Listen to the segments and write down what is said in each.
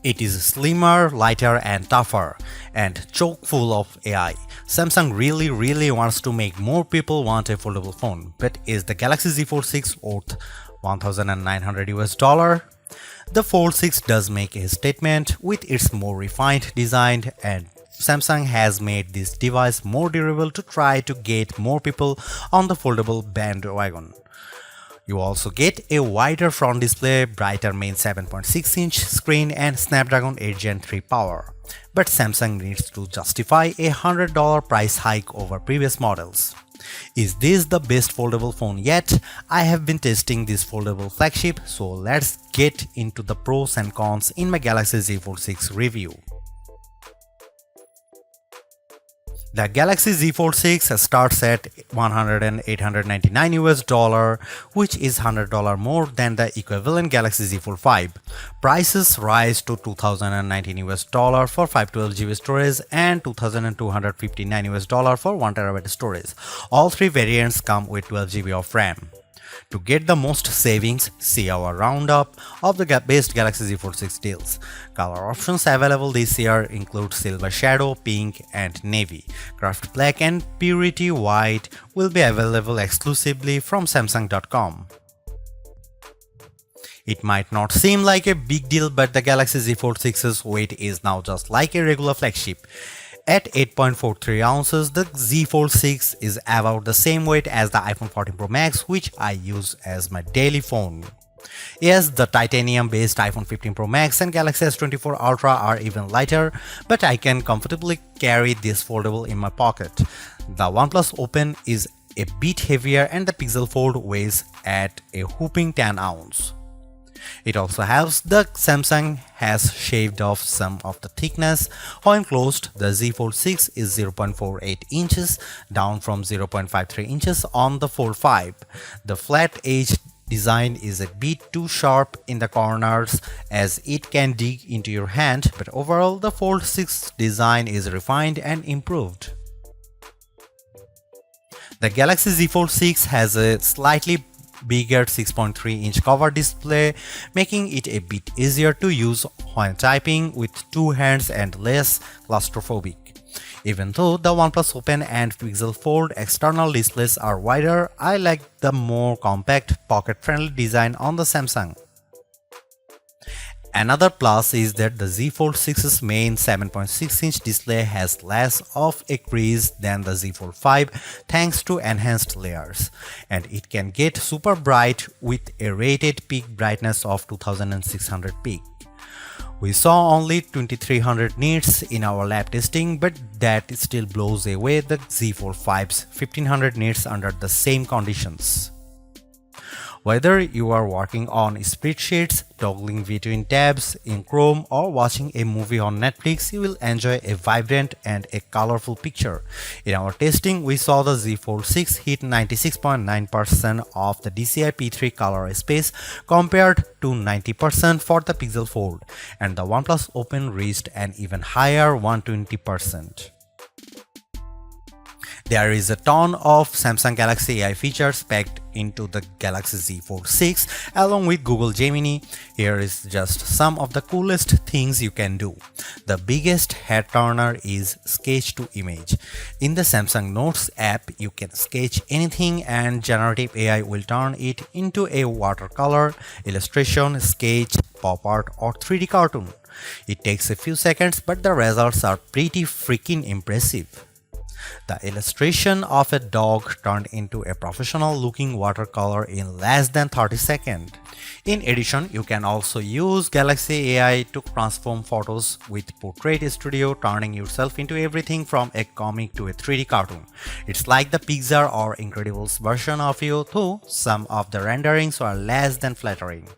It is slimmer, lighter and tougher, and chock full of AI. Samsung really wants to make more people want a foldable phone, but is the Galaxy Z Fold 6 worth $1,900? The Fold 6 does make a statement with its more refined design, and Samsung has made this device more durable to try to get more people on the foldable bandwagon. You also get a wider front display, brighter main 7.6-inch screen and Snapdragon 8 Gen 3 power. But Samsung needs to justify a $100 price hike over previous models. Is this the best foldable phone yet? I have been testing this foldable flagship, so let's get into the pros and cons in my Galaxy Z Fold 6 review. The Galaxy Z Fold 6 starts at $899, which is $100 more than the equivalent Galaxy Z Fold 5. Prices rise to $2,019 for 512GB storage and $2,259 for 1TB storage. All three variants come with 12GB of RAM. To get the most savings, see our roundup of the best Galaxy Z Fold 6 deals. Color options available this year include Silver Shadow, Pink and Navy. Craft Black and Purity White will be available exclusively from Samsung.com. It might not seem like a big deal, but the Galaxy Z Fold 6's weight is now just like a regular flagship. At 8.43 ounces, the Z Fold 6 is about the same weight as the iPhone 14 Pro Max, which I use as my daily phone. Yes, the titanium-based iPhone 15 Pro Max and Galaxy S24 Ultra are even lighter, but I can comfortably carry this foldable in my pocket. The OnePlus Open is a bit heavier and the Pixel Fold weighs at a whopping 10 ounces. It also helps that Samsung has shaved off some of the thickness. When closed, the Z Fold 6 is 0.48 inches, down from 0.53 inches on the Fold 5. The flat edge design is a bit too sharp in the corners as it can dig into your hand, but overall the Fold 6 design is refined and improved. The Galaxy Z Fold 6 has a slightly bigger 6.3-inch cover display, making it a bit easier to use when typing with two hands and less claustrophobic. Even though the OnePlus Open and Pixel Fold external displays are wider, I like the more compact, pocket-friendly design on the Samsung. Another plus is that the Z Fold 6's main 7.6-inch display has less of a crease than the Z Fold 5 thanks to enhanced layers, and it can get super bright with a rated peak brightness of 2600 peak. We saw only 2300 nits in our lab testing, but that still blows away the Z Fold 5's 1500 nits under the same conditions. Whether you are working on spreadsheets, toggling between tabs in Chrome, or watching a movie on Netflix, you will enjoy a vibrant and a colorful picture. In our testing, we saw the Z Fold 6 hit 96.9% of the DCI P3 color space compared to 90% for the Pixel Fold, and the OnePlus Open reached an even higher 120%. There is a ton of Samsung Galaxy AI features packed into the Galaxy Z Fold 6 along with Google Gemini. Here is just some of the coolest things you can do. The biggest head turner is Sketch to Image. In the Samsung Notes app, you can sketch anything and generative AI will turn it into a watercolor, illustration, sketch, pop art or 3D cartoon. It takes a few seconds, but the results are pretty freaking impressive. The illustration of a dog turned into a professional-looking watercolor in less than 30 seconds. In addition, you can also use Galaxy AI to transform photos with Portrait Studio, turning yourself into everything from a comic to a 3D cartoon. It's like the Pixar or Incredibles version of you, though some of the renderings are less than flattering.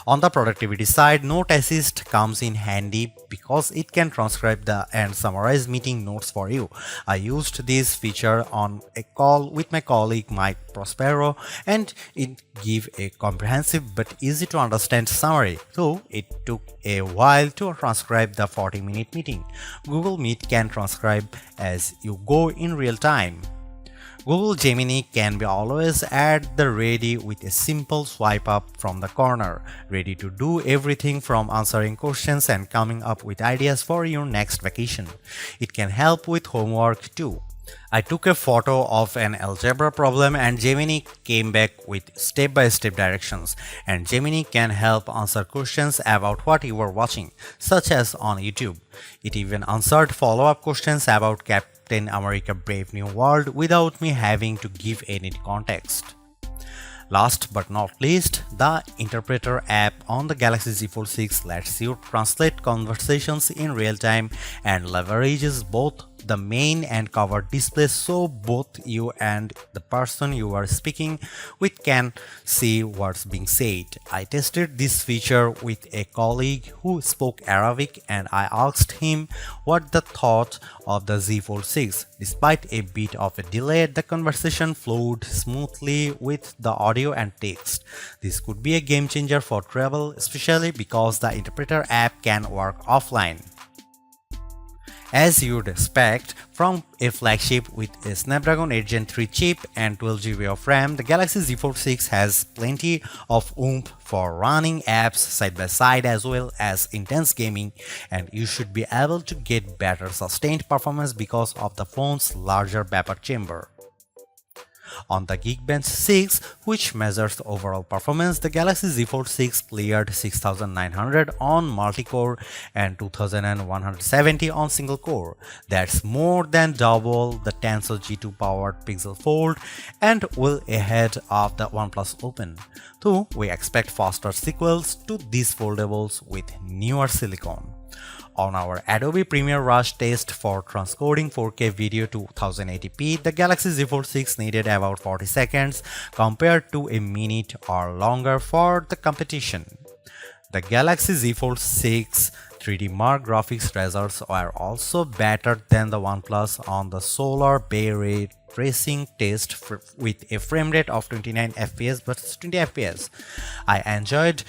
On the productivity side, Note Assist comes in handy because it can transcribe and summarize meeting notes for you. I used this feature on a call with my colleague Mike Prospero, and it gave a comprehensive but easy to understand summary, though it took a while to transcribe the 40-minute meeting. Google Meet can transcribe as you go in real time. Google Gemini can be always at the ready with a simple swipe up from the corner, ready to do everything from answering questions and coming up with ideas for your next vacation. It can help with homework too. I took a photo of an algebra problem and Gemini came back with step-by-step directions, and Gemini can help answer questions about what you were watching, such as on YouTube. It even answered follow-up questions about Captain America Brave New World without me having to give any context. Last but not least, the Interpreter app on the Galaxy Z Fold 6 lets you translate conversations in real time and leverages both the main and cover displays so both you and the person you are speaking with can see what's being said. I tested this feature with a colleague who spoke Arabic and I asked him what the thought of the Z Fold 6. Despite a bit of a delay, the conversation flowed smoothly with the audio and text. This could be a game changer for travel, especially because the Interpreter app can work offline. As you'd expect from a flagship with a Snapdragon 8 Gen 3 chip and 12GB of RAM, the Galaxy Z Fold 6 has plenty of oomph for running apps side by side as well as intense gaming, and you should be able to get better sustained performance because of the phone's larger vapor chamber. On the Geekbench 6, which measures overall performance, the Galaxy Z Fold 6 cleared 6900 on multi-core and 2170 on single-core. That's more than double the Tensor G2 powered Pixel Fold and well ahead of the OnePlus Open. Though we expect faster sequels to these foldables with newer silicon. On our Adobe Premiere Rush test for transcoding 4K video to 1080p, the Galaxy Z Fold 6 needed about 40 seconds compared to a minute or longer for the competition. The Galaxy Z Fold 6 3D Mark graphics results are also better than the OnePlus on the Solar Bay Ray tracing test with a frame rate of 29 fps versus 20 fps. I enjoyed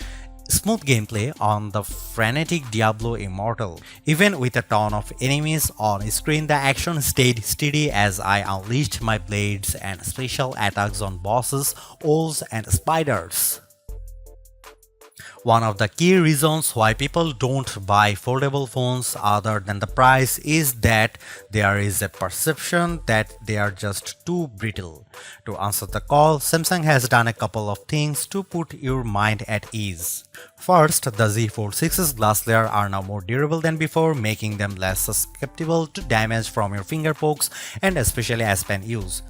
smooth gameplay on the frenetic Diablo Immortal. Even with a ton of enemies on screen, the action stayed steady as I unleashed my blades and special attacks on bosses, owls and spiders. One of the key reasons why people don't buy foldable phones other than the price is that there is a perception that they are just too brittle. To answer the call, Samsung has done a couple of things to put your mind at ease. First, the Z Fold 6's glass layer are now more durable than before, making them less susceptible to damage from your finger pokes and especially as pen use.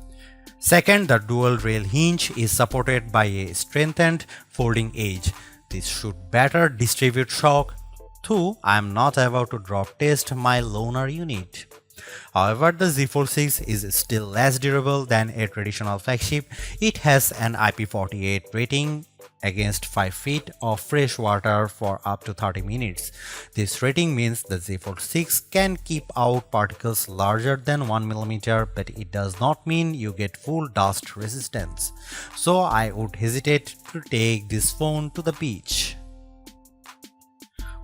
Second, the dual rail hinge is supported by a strengthened folding edge. This should better distribute shock, though I am not about to drop test my loaner unit. However, the Z Fold 6 is still less durable than a traditional flagship. It has an IP48 rating against 5 feet of fresh water for up to 30 minutes. This rating means the Z Fold 6 can keep out particles larger than 1mm, but it does not mean you get full dust resistance. So I would hesitate to take this phone to the beach.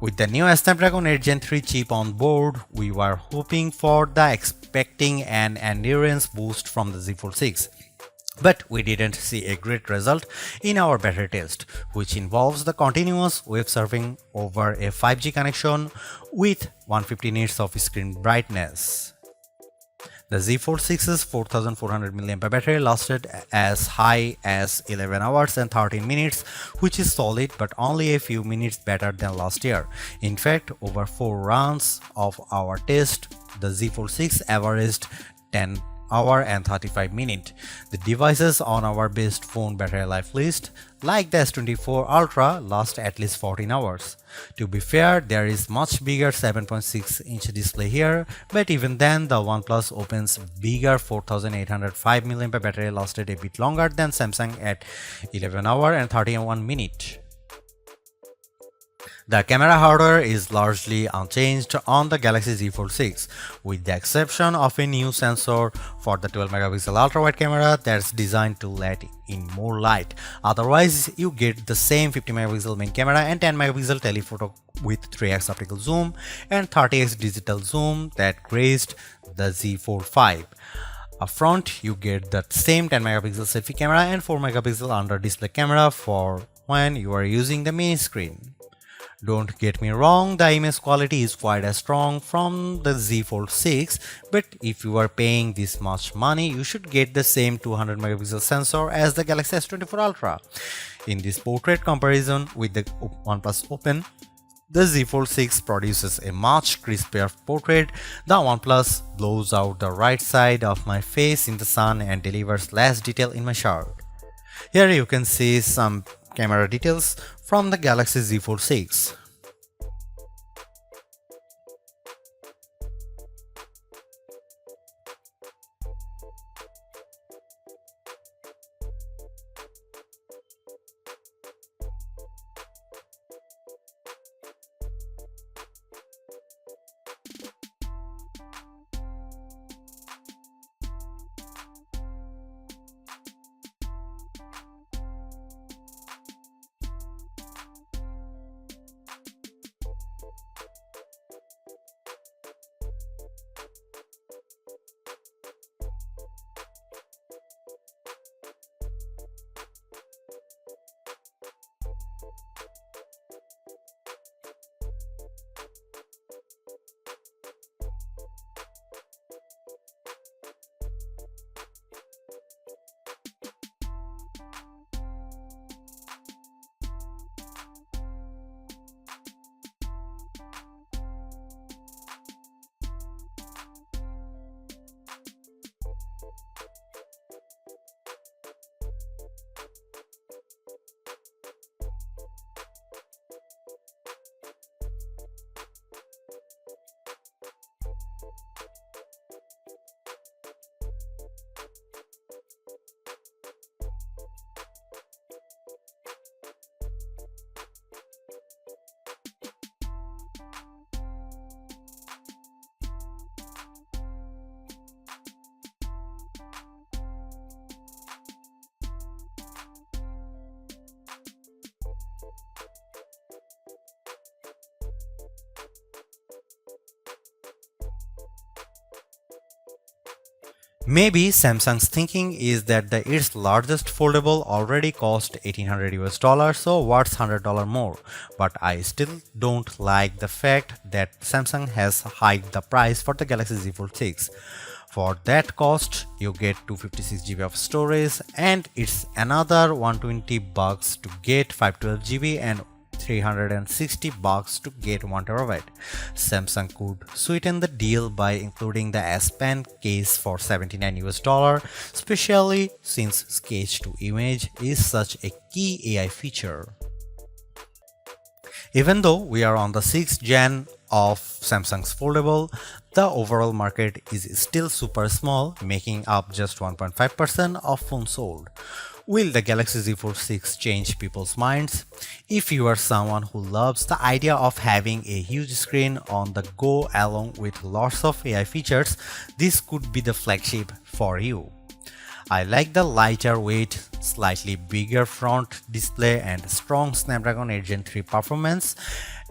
With the new Snapdragon 8 Gen 3 chip on board, we were hoping for the expecting an endurance boost from the Z Fold 6. But we didn't see a great result in our battery test, which involves the continuous web surfing over a 5G connection with 150 nits of screen brightness. The Z Fold 6's 4400 mAh battery lasted as high as 11 hours and 13 minutes, which is solid but only a few minutes better than last year. In fact, over 4 rounds of our test, the Z Fold 6 averaged 10 hour and 35 minutes. The devices on our best phone battery life list, like the S24 Ultra, last at least 14 hours. To be fair, there is much bigger 7.6-inch display here, but even then the OnePlus Open's bigger 4805 mAh battery lasted a bit longer than Samsung at 11 hour and 31 minutes. The camera hardware is largely unchanged on the Galaxy Z Fold 6, with the exception of a new sensor for the 12-megapixel ultra-wide camera that's designed to let in more light. Otherwise, you get the same 50-megapixel main camera and 10-megapixel telephoto with 3x optical zoom and 30x digital zoom that graced the Z Fold 5. Up front, you get that same 10 megapixel selfie camera and 4 megapixel under display camera for when you are using the mini screen. Don't get me wrong, the image quality is quite as strong from the Z Fold 6, but if you are paying this much money, you should get the same 200 megapixel sensor as the Galaxy S24 Ultra. In this portrait comparison with the OnePlus Open, the Z Fold 6 produces a much crispier portrait. The OnePlus blows out the right side of my face in the sun and delivers less detail in my shirt. Here you can see some camera details from the Galaxy Z Fold 6. Maybe Samsung's thinking is that its largest foldable already cost $1800 so what's $100 more? But I still don't like the fact that Samsung has hiked the price for the Galaxy Z Fold 6. For that cost, you get 256 GB of storage and it's another $120 to get 512 GB and $360 to get 1 TB. Samsung could sweeten the deal by including the S Pen case for $79, especially since sketch to image is such a key AI feature. Even though we are on the 6th gen of Samsung's foldable, the overall market is still super small, making up just 1.5% of phones sold. Will the Galaxy Z Fold 6 change people's minds? If you are someone who loves the idea of having a huge screen on the go along with lots of AI features, this could be the flagship for you. I like the lighter weight, slightly bigger front display and strong Snapdragon 8 Gen 3 performance,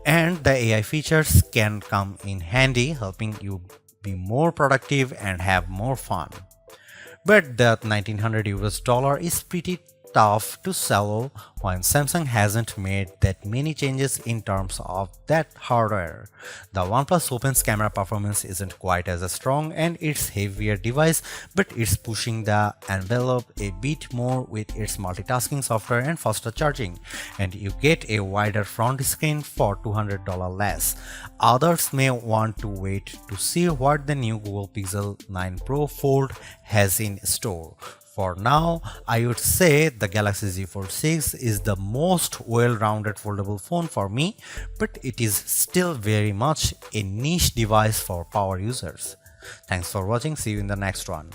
and the AI features can come in handy, helping you be more productive and have more fun. But that $1900 is pretty tough to swallow when Samsung hasn't made that many changes in terms of that hardware. The OnePlus Open's camera performance isn't quite as strong and it's heavier device, but it's pushing the envelope a bit more with its multitasking software and faster charging, and you get a wider front screen for $200 less. Others may want to wait to see what the new Google Pixel 9 Pro Fold has in store. For now, I would say the Galaxy Z Fold 6 is the most well-rounded foldable phone for me, but it is still very much a niche device for power users. Thanks for watching, see you in the next one.